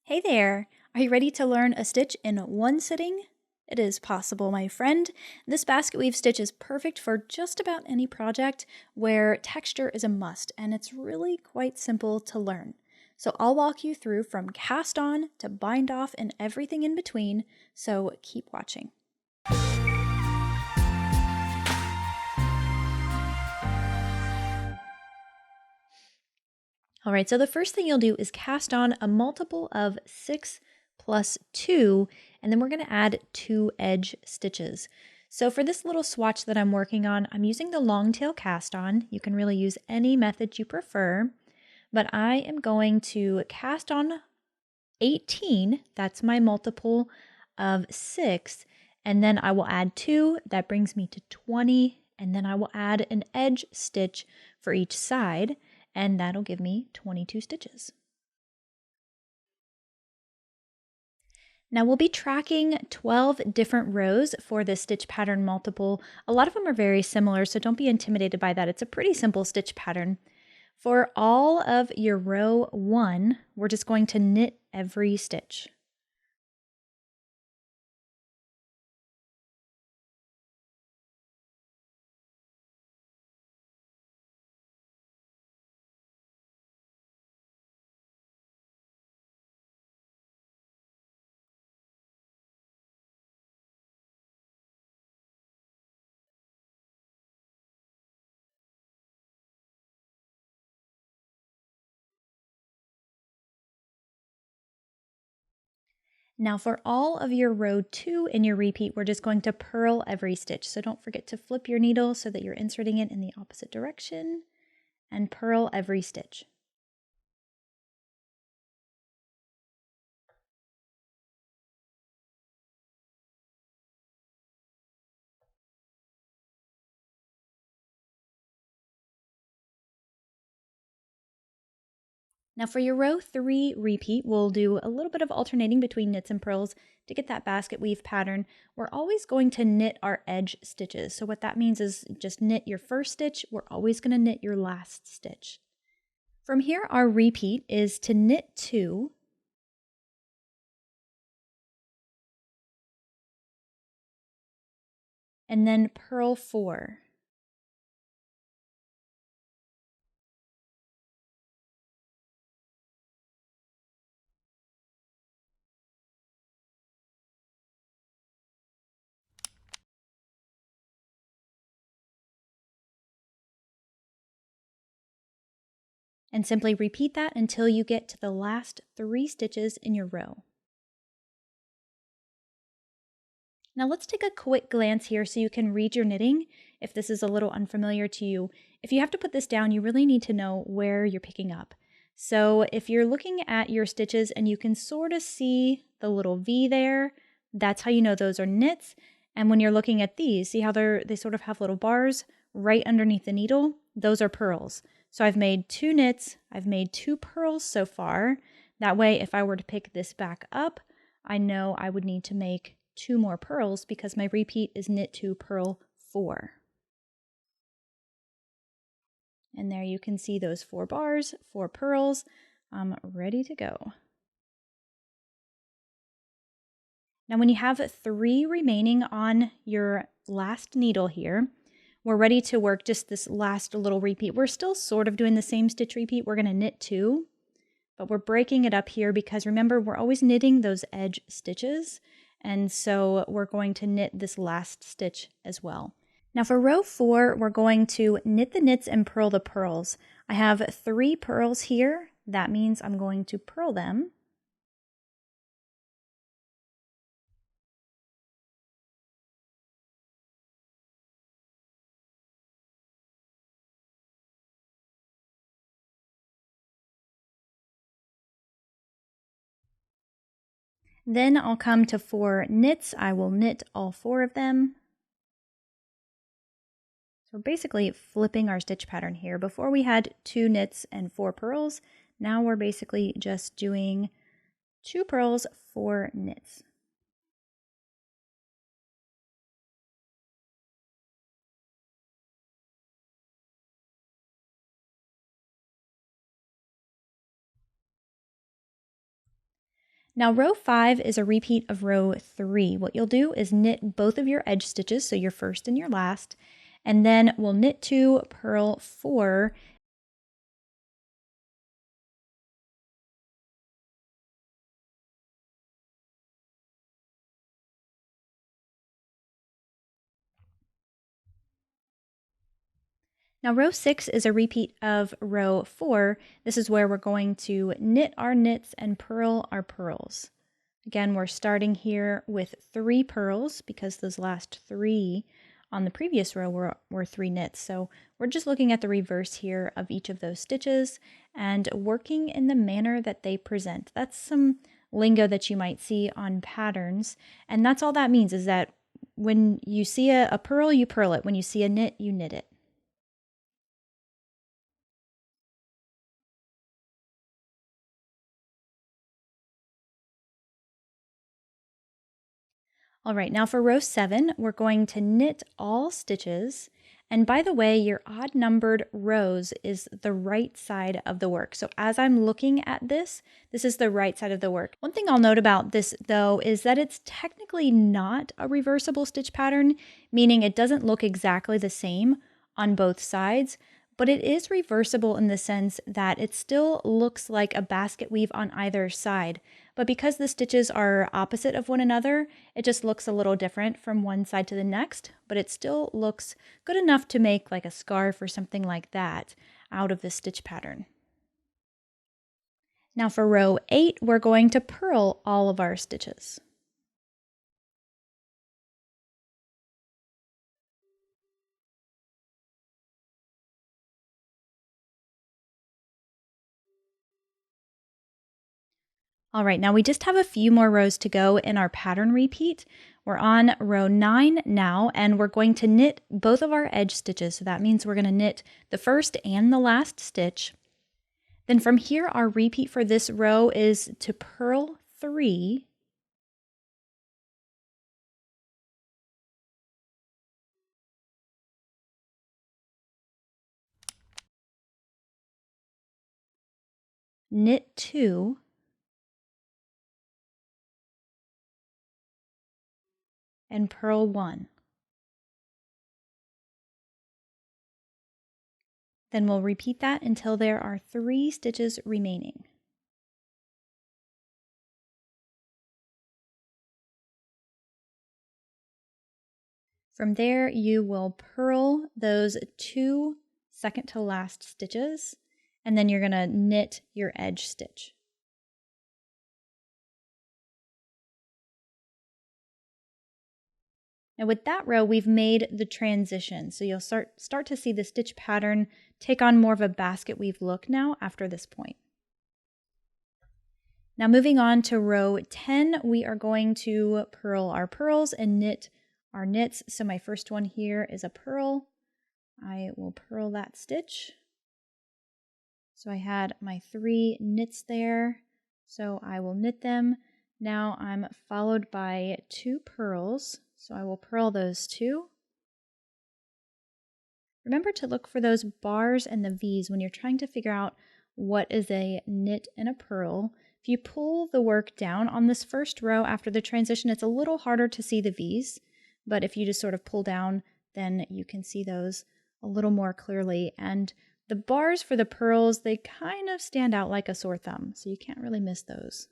Hey there! Are you ready to learn a stitch in one sitting? It is possible, my friend. This basket weave stitch is perfect for just about any project where texture is a must, and it's really quite simple to learn. So I'll walk you through from cast on to bind off and everything in between, so keep watching. All right, so the first thing you'll do is cast on a multiple of 6 plus 2, and then we're going to add 2 edge stitches. So for this little swatch that I'm working on, I'm using the long tail cast on. You can really use any method you prefer, but I am going to cast on 18, that's my multiple of 6, and then I will add 2, that brings me to 20, and then I will add an edge stitch for each side, and that'll give me 22 stitches. Now we'll be tracking 12 different rows for this stitch pattern multiple. A lot of them are very similar, so don't be intimidated by that. It's a pretty simple stitch pattern. For all of your row 1, we're just going to knit every stitch. Now for all of your row 2 in your repeat, we're just going to purl every stitch. So don't forget to flip your needle so that you're inserting it in the opposite direction and purl every stitch. Now for your row 3 repeat, we'll do a little bit of alternating between knits and purls to get that basket weave pattern. We're always going to knit our edge stitches. So what that means is just knit your first stitch. We're always going to knit your last stitch. From here, our repeat is to knit 2, and then purl 4. And simply repeat that until you get to the last 3 stitches in your row. Now let's take a quick glance here so you can read your knitting if this is a little unfamiliar to you. If you have to put this down, you really need to know where you're picking up. So if you're looking at your stitches and you can sort of see the little V there, that's how you know those are knits. And when you're looking at these, see how they sort of have little bars right underneath the needle? Those are purls. So I've made 2 knits, I've made 2 purls so far. That way, if I were to pick this back up, I know I would need to make 2 more purls because my repeat is knit 2, purl 4. And there you can see those 4 bars, 4 purls. I'm ready to go. Now when you have 3 remaining on your last needle here, we're ready to work just this last little repeat. We're still sort of doing the same stitch repeat. We're going to knit 2, but we're breaking it up here because remember, we're always knitting those edge stitches. And so we're going to knit this last stitch as well. Now for row 4, we're going to knit the knits and purl the purls. I have 3 purls here. That means I'm going to purl them. Then I'll come to 4 knits. I will knit all 4 of them. So we're basically flipping our stitch pattern here. Before we had 2 knits and 4 purls. Now we're basically just doing 2 purls, 4 knits. Now row 5 is a repeat of row 3. What you'll do is knit both of your edge stitches, so your first and your last, and then we'll knit 2, purl 4. Now row 6 is a repeat of row 4. This is where we're going to knit our knits and purl our purls. Again, we're starting here with 3 purls because those last 3 on the previous row were 3 knits. So we're just looking at the reverse here of each of those stitches and working in the manner that they present. That's some lingo that you might see on patterns. And that's all that means, is that when you see a purl, you purl it. When you see a knit, you knit it. All right, now for row 7, we're going to knit all stitches. And by the way, your odd numbered rows is the right side of the work. So as I'm looking at this, this is the right side of the work. One thing I'll note about this though is that it's technically not a reversible stitch pattern, meaning it doesn't look exactly the same on both sides, but it is reversible in the sense that it still looks like a basket weave on either side. But because the stitches are opposite of one another, it just looks a little different from one side to the next, but it still looks good enough to make like a scarf or something like that out of the stitch pattern. Now for row 8, we're going to purl all of our stitches. All right, now we just have a few more rows to go in our pattern repeat. We're on row 9 now, and we're going to knit both of our edge stitches. So that means we're going to knit the first and the last stitch. Then from here, our repeat for this row is to purl 3, knit 2, and purl 1. Then we'll repeat that until there are 3 stitches remaining. From there, you will purl those 2 second to last stitches, and then you're going to knit your edge stitch. Now with that row, we've made the transition. So you'll start to see the stitch pattern take on more of a basket weave look now after this point. Now moving on to row 10, we are going to purl our purls and knit our knits. So my first one here is a purl. I will purl that stitch. So I had my 3 knits there. So I will knit them. Now I'm followed by 2 purls. So I will purl those 2. Remember to look for those bars and the V's when you're trying to figure out what is a knit and a purl. If you pull the work down on this first row after the transition, it's a little harder to see the V's, but if you just sort of pull down, then you can see those a little more clearly. And the bars for the purls, they kind of stand out like a sore thumb, so you can't really miss those.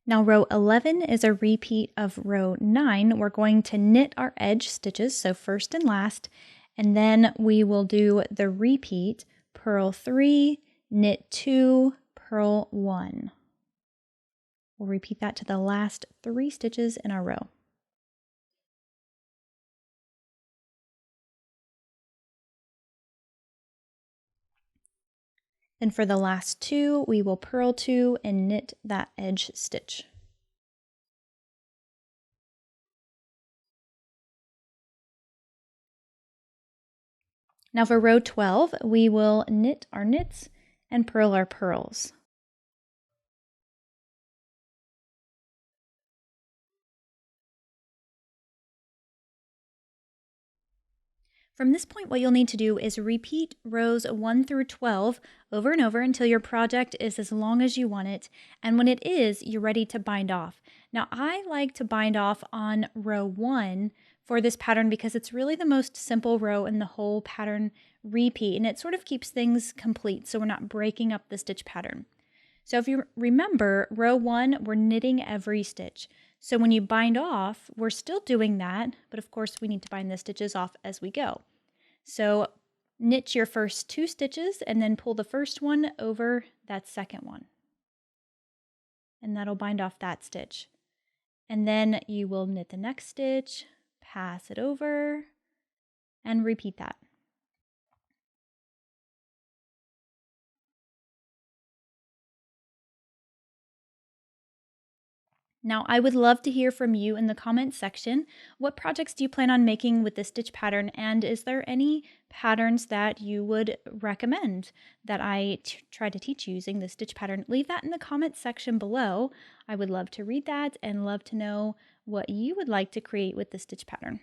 Now row 11 is a repeat of row 9. We're going to knit our edge stitches, so first and last, and then we will do the repeat, purl 3, knit 2, purl 1. We'll repeat that to the last 3 stitches in our row. Then for the last 2, we will purl 2 and knit that edge stitch. Now for row 12, we will knit our knits and purl our purls. From this point, what you'll need to do is repeat rows 1 through 12 over and over until your project is as long as you want it. And when it is, you're ready to bind off. Now, I like to bind off on row 1 for this pattern because it's really the most simple row in the whole pattern repeat, and it sort of keeps things complete so we're not breaking up the stitch pattern. So if you remember, row 1, we're knitting every stitch. So when you bind off, we're still doing that, but of course we need to bind the stitches off as we go. So knit your first 2 stitches and then pull the first one over that second one. And that'll bind off that stitch. And then you will knit the next stitch, pass it over, and repeat that. Now, I would love to hear from you in the comments section. What projects do you plan on making with this stitch pattern? And is there any patterns that you would recommend that I try to teach using this stitch pattern? Leave that in the comments section below. I would love to read that and love to know what you would like to create with the stitch pattern.